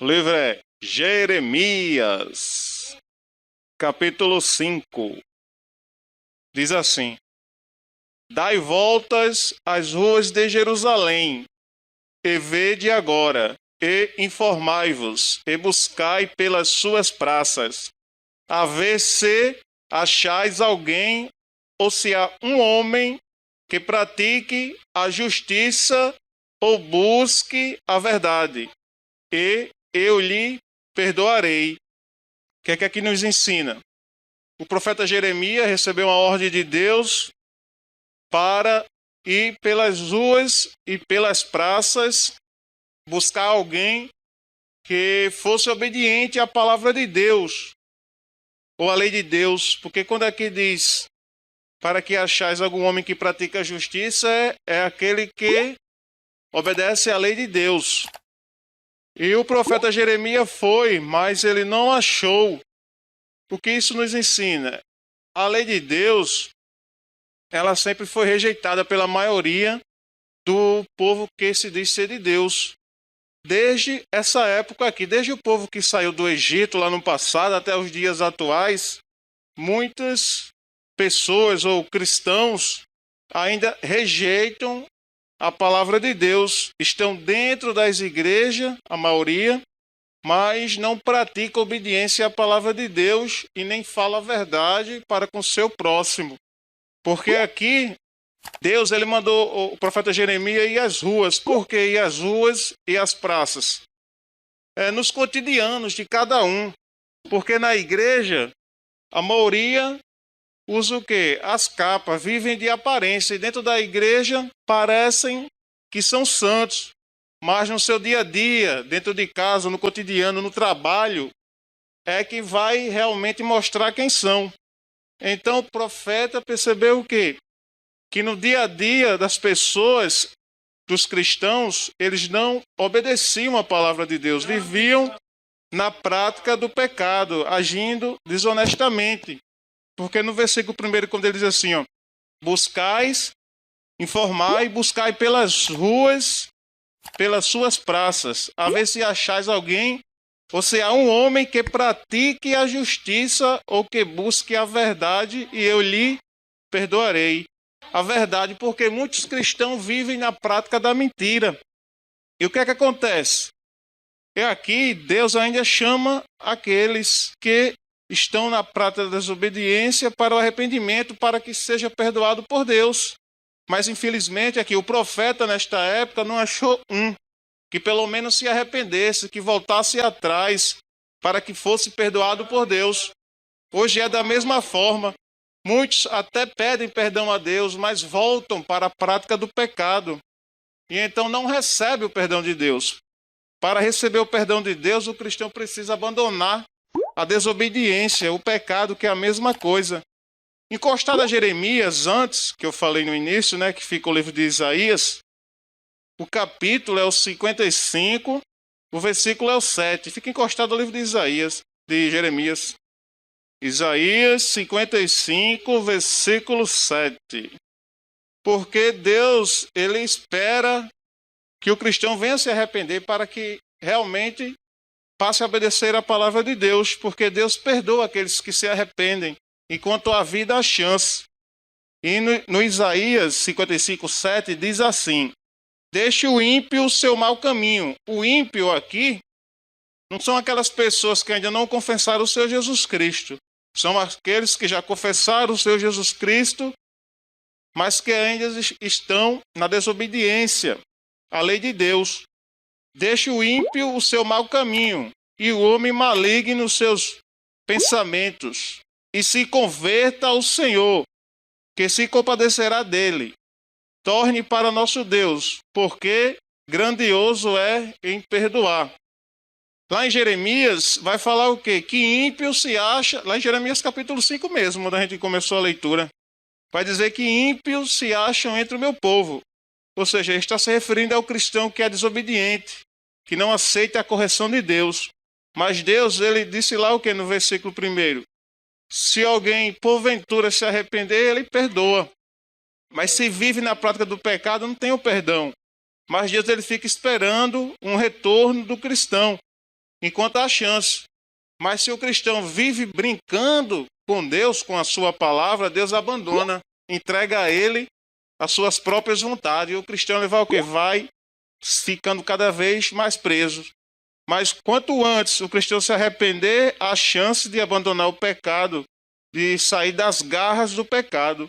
O livro é Jeremias, capítulo 5. Diz assim: Dai voltas às ruas de Jerusalém, e vede agora, e informai-vos, e buscai pelas suas praças, a ver se achais alguém, ou se há um homem que pratique a justiça ou busque a verdade, e eu lhe perdoarei. O que é que aqui nos ensina? O profeta Jeremias recebeu uma ordem de Deus para ir pelas ruas e pelas praças buscar alguém que fosse obediente à palavra de Deus ou à lei de Deus, porque quando aqui diz para que achais algum homem que pratica a justiça, é aquele que obedece à lei de Deus. E o profeta Jeremias foi, mas ele não achou. O que isso nos ensina? A lei de Deus, ela sempre foi rejeitada pela maioria do povo que se diz ser de Deus. Desde essa época aqui, desde o povo que saiu do Egito lá no passado até os dias atuais, muitas pessoas ou cristãos ainda rejeitam a palavra de Deus, estão dentro das igrejas, a maioria, mas não pratica obediência à palavra de Deus e nem fala a verdade para com seu próximo. Porque aqui, Deus ele mandou o profeta Jeremias ir às ruas. Por que ir às ruas e às praças? Nos cotidianos de cada um. Porque na igreja, a maioria usa o quê? As capas, vivem de aparência. E dentro da igreja, parecem que são santos. Mas no seu dia a dia, dentro de casa, no cotidiano, no trabalho, é que vai realmente mostrar quem são. Então o profeta percebeu o quê? Que no dia a dia das pessoas, dos cristãos, eles não obedeciam à palavra de Deus, viviam na prática do pecado, agindo desonestamente. Porque no versículo 1, quando ele diz assim, ó, buscais, informai, buscai pelas ruas, pelas suas praças, a ver se achais alguém, ou se há um homem que pratique a justiça ou que busque a verdade, e eu lhe perdoarei. A verdade, porque muitos cristãos vivem na prática da mentira. E o que é que acontece? E aqui Deus ainda chama aqueles que estão na prática da desobediência para o arrependimento, para que seja perdoado por Deus. Mas infelizmente aqui o profeta nesta época não achou um que pelo menos se arrependesse, que voltasse atrás para que fosse perdoado por Deus. Hoje é da mesma forma. Muitos até pedem perdão a Deus, mas voltam para a prática do pecado. E então não recebe o perdão de Deus. Para receber o perdão de Deus, o cristão precisa abandonar a desobediência, o pecado, que é a mesma coisa. Encostado a Jeremias, antes, que eu falei no início, né, que fica o livro de Isaías, o capítulo é o 55, o versículo é o 7. Fica encostado ao livro de Isaías, de Jeremias. Isaías 55, versículo 7. Porque Deus, ele espera que o cristão venha se arrepender para que realmente passe a obedecer a palavra de Deus, porque Deus perdoa aqueles que se arrependem, enquanto há vida há chance. E no Isaías 55, 7 diz assim: deixe o ímpio o seu mau caminho. O ímpio aqui não são aquelas pessoas que ainda não confessaram o Senhor Jesus Cristo. São aqueles que já confessaram o Senhor Jesus Cristo, mas que ainda estão na desobediência à lei de Deus. Deixe o ímpio o seu mau caminho, e o homem maligno os seus pensamentos, e se converta ao Senhor, que se compadecerá dele. Torne para nosso Deus, porque grandioso é em perdoar. Lá em Jeremias vai falar o quê? Que ímpio se acha, lá em Jeremias capítulo 5 mesmo, quando a gente começou a leitura, vai dizer que ímpios se acham entre o meu povo. Ou seja, ele está se referindo ao cristão que é desobediente, que não aceita a correção de Deus. Mas Deus, ele disse lá o quê no versículo 1? Se alguém porventura se arrepender, ele perdoa. Mas se vive na prática do pecado, não tem o perdão. Mas Deus, ele fica esperando um retorno do cristão. enquanto há chance. Mas se o cristão vive brincando com Deus, com a sua palavra, Deus abandona, entrega a ele as suas próprias vontades. E o cristão ele vai o quê? Vai ficando cada vez mais preso. Mas quanto antes o cristão se arrepender, há chance de abandonar o pecado, de sair das garras do pecado.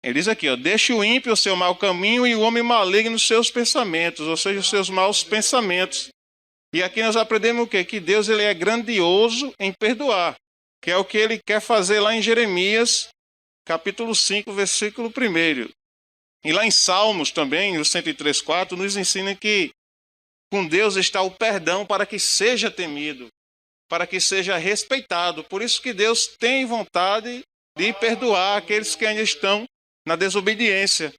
Ele diz aqui, ó, deixe o ímpio o seu mau caminho e o homem maligno os seus pensamentos, ou seja, os seus maus pensamentos. E aqui nós aprendemos o quê? Que Deus ele é grandioso em perdoar, que é o que ele quer fazer lá em Jeremias, capítulo 5, versículo 1. E lá em Salmos também, no 103:4, nos ensina que com Deus está o perdão para que seja temido, para que seja respeitado. Por isso que Deus tem vontade de perdoar aqueles que ainda estão na desobediência.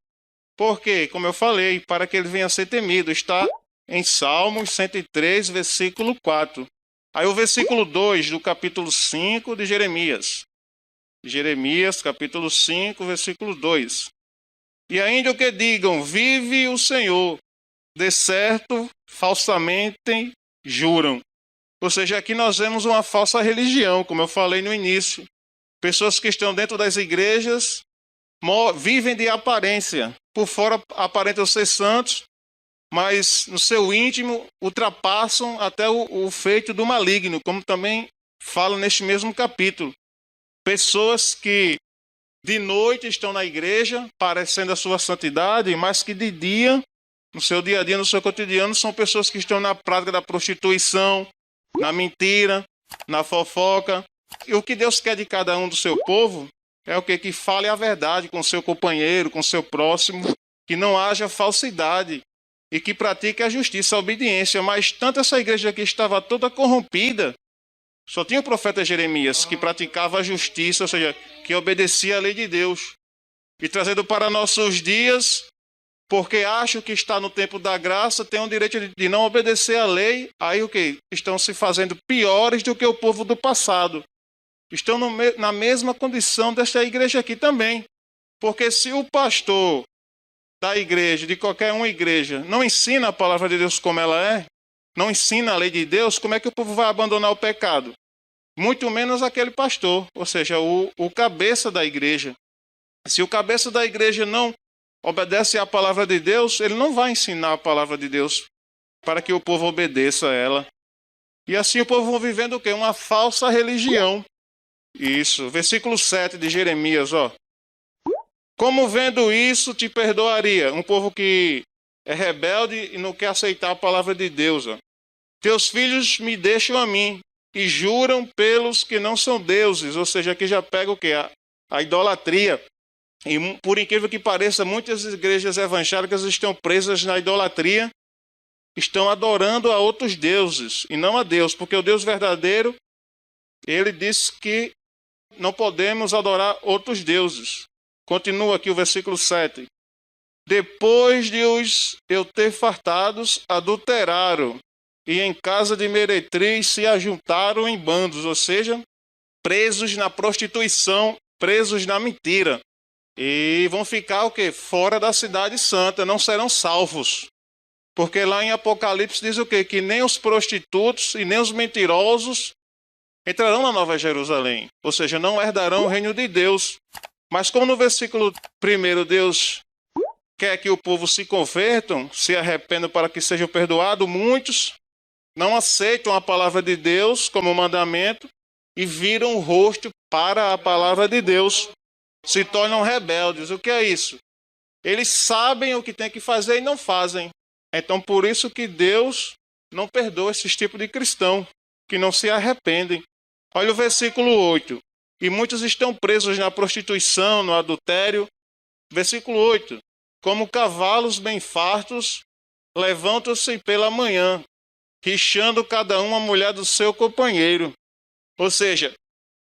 Porque, como eu falei, para que ele venha a ser temido, está em Salmos 103, versículo 4. Aí o versículo 2 do capítulo 5 de Jeremias. Jeremias, capítulo 5, versículo 2. E ainda o que digam, vive o Senhor, de certo, falsamente juram. Ou seja, aqui nós vemos uma falsa religião, como eu falei no início. Pessoas que estão dentro das igrejas vivem de aparência. Por fora aparentam ser santos, mas no seu íntimo ultrapassam até o feito do maligno, como também fala neste mesmo capítulo. Pessoas que de noite estão na igreja, parecendo a sua santidade, mas que de dia, no seu dia a dia, no seu cotidiano, são pessoas que estão na prática da prostituição, na mentira, na fofoca. E o que Deus quer de cada um do seu povo é o quê? Que fale a verdade com seu companheiro, com seu próximo, que não haja falsidade e que pratique a justiça, a obediência. Mas tanto essa igreja aqui estava toda corrompida, só tinha o profeta Jeremias que praticava a justiça, ou seja, que obedecia à lei de Deus. E trazendo para nossos dias, porque acham que está no tempo da graça, tem o direito de não obedecer à lei, aí o que? Estão se fazendo piores do que o povo do passado. Estão na mesma condição desta igreja aqui também. Porque se o pastor da igreja, de qualquer uma igreja, não ensina a palavra de Deus como ela é, não ensina a lei de Deus, como é que o povo vai abandonar o pecado? Muito menos aquele pastor, ou seja, o cabeça da igreja. Se o cabeça da igreja não obedece à palavra de Deus, ele não vai ensinar a palavra de Deus para que o povo obedeça a ela. E assim o povo vai vivendo o quê? Uma falsa religião. Isso, versículo 7 de Jeremias, ó. Como vendo isso te perdoaria? Um povo que é rebelde e não quer aceitar a palavra de Deus, ó. Teus filhos me deixam a mim e juram pelos que não são deuses, ou seja, aqui já pega o quê? A idolatria. E por incrível que pareça, muitas igrejas evangélicas estão presas na idolatria, estão adorando a outros deuses e não a Deus, porque o Deus verdadeiro, ele diz que não podemos adorar outros deuses. Continua aqui o versículo 7. Depois de os eu ter fartados, adulteraram, e em casa de meretriz se ajuntaram em bandos, ou seja, presos na prostituição, presos na mentira. E vão ficar o quê? Fora da cidade santa, não serão salvos. Porque lá em Apocalipse diz o quê? Que nem os prostitutos e nem os mentirosos entrarão na Nova Jerusalém. Ou seja, não herdarão o reino de Deus. Mas como no versículo 1 Deus quer que o povo se convertam, se arrependam para que sejam perdoados, muitos não aceitam a palavra de Deus como mandamento e viram o rosto para a palavra de Deus. Se tornam rebeldes. O que é isso? Eles sabem o que tem que fazer e não fazem. Então, por isso que Deus não perdoa esses tipos de cristão, que não se arrependem. Olha o versículo 8. E muitos estão presos na prostituição, no adultério. Versículo 8. Como cavalos bem fartos, levantam-se pela manhã, rixando cada um a mulher do seu companheiro. Ou seja,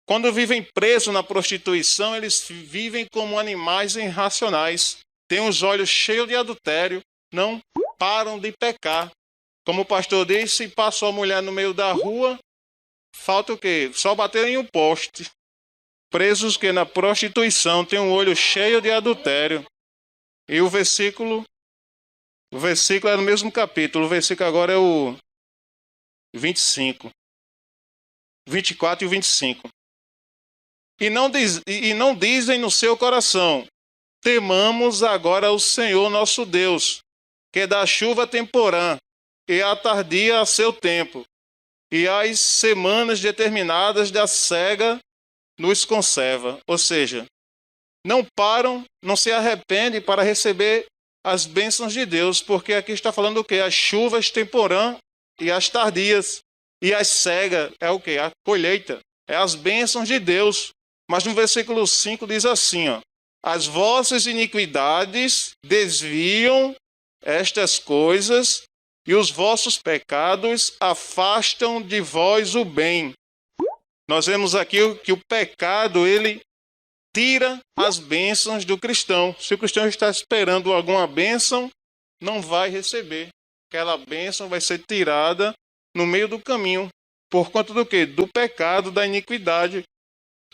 quando vivem presos na prostituição, eles vivem como animais irracionais. Têm os olhos cheios de adultério, não param de pecar. Como o pastor disse, se passou a mulher no meio da rua, falta o quê? Só bater em um poste. Presos que na prostituição têm um olho cheio de adultério. E o versículo é no mesmo capítulo. O versículo agora é o 25. 24 e 25. E não dizem no seu coração: temamos agora o Senhor nosso Deus, que dá chuva temporã e atardia a seu tempo, e as semanas determinadas da cega nos conserva. Ou seja, não param, não se arrependem para receber as bênçãos de Deus, porque aqui está falando o quê? As chuvas temporã e as tardias, e as cega é o quê? A colheita, é as bênçãos de Deus. Mas no versículo 5 diz assim, ó: as vossas iniquidades desviam estas coisas, e os vossos pecados afastam de vós o bem. Nós vemos aqui que o pecado, ele tira as bênçãos do cristão. Se o cristão está esperando alguma bênção, não vai receber. Aquela bênção vai ser tirada no meio do caminho. Por conta do quê? Do pecado, da iniquidade.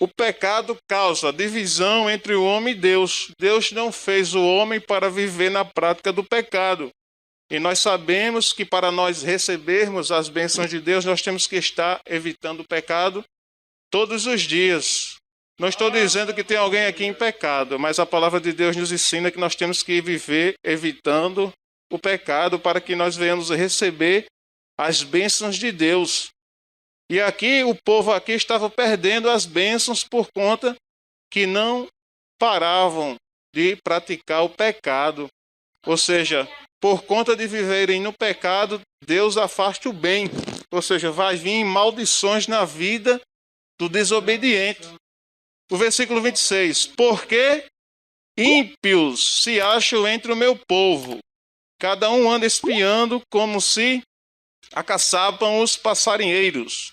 O pecado causa divisão entre o homem e Deus. Deus não fez o homem para viver na prática do pecado. E nós sabemos que para nós recebermos as bênçãos de Deus, nós temos que estar evitando o pecado todos os dias. Não estou dizendo que tem alguém aqui em pecado, mas a palavra de Deus nos ensina que nós temos que viver evitando o pecado para que nós venhamos receber as bênçãos de Deus. E aqui, o povo aqui estava perdendo as bênçãos por conta que não paravam de praticar o pecado. Ou seja, por conta de viverem no pecado, Deus afasta o bem. Ou seja, vai vir maldições na vida do desobediente. O versículo 26. Porque ímpios se acham entre o meu povo, cada um anda espiando como se acaçapam os passarinheiros.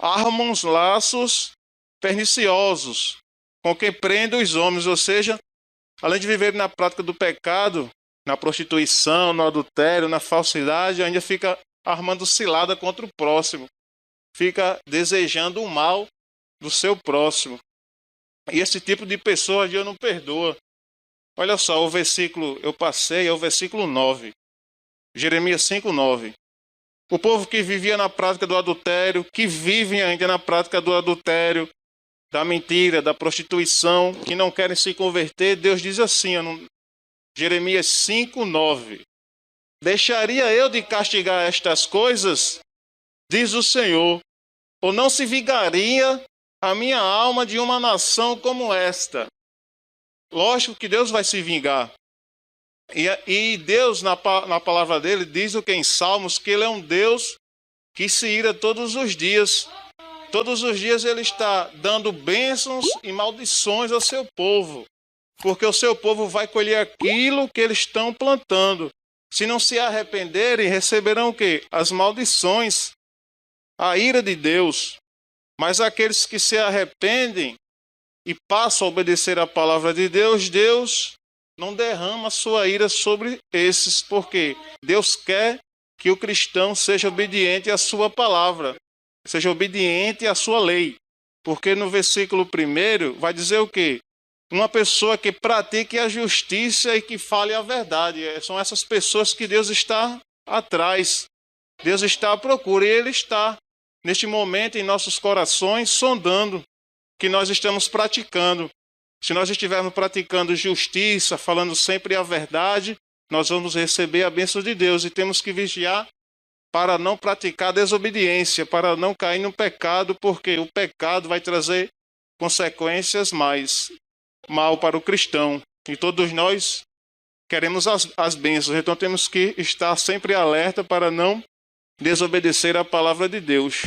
Armam os laços perniciosos com que prendem os homens. Ou seja, além de viver na prática do pecado, na prostituição, no adultério, na falsidade, ainda fica armando cilada contra o próximo. Fica desejando o mal do seu próximo. E esse tipo de pessoa Deus não perdoa. Olha só, o versículo, eu passei, é o versículo 9. Jeremias 5:9. O povo que vivia na prática do adultério, que vivem ainda na prática do adultério, da mentira, da prostituição, que não querem se converter, Deus diz assim, Jeremias 5:9. Deixaria eu de castigar estas coisas? Diz o Senhor. Ou não se vingaria a minha alma de uma nação como esta? Lógico que Deus vai se vingar. E Deus, na palavra dele, diz o que em Salmos, que ele é um Deus que se ira todos os dias. Todos os dias ele está dando bênçãos e maldições ao seu povo. Porque o seu povo vai colher aquilo que eles estão plantando. Se não se arrependerem, receberão o quê? As maldições, a ira de Deus. Mas aqueles que se arrependem e passam a obedecer a palavra de Deus, Deus não derrama sua ira sobre esses, porque Deus quer que o cristão seja obediente à sua palavra, seja obediente à sua lei. Porque no versículo 1 vai dizer o quê? Uma pessoa que pratique a justiça e que fale a verdade. São essas pessoas que Deus está atrás. Deus está à procura e Ele está, neste momento, em nossos corações, sondando que nós estamos praticando. Se nós estivermos praticando justiça, falando sempre a verdade, nós vamos receber a bênção de Deus. E temos que vigiar para não praticar desobediência, para não cair no pecado, porque o pecado vai trazer consequências mais mal para o cristão. E todos nós queremos as bênçãos, então temos que estar sempre alerta para não desobedecer a palavra de Deus.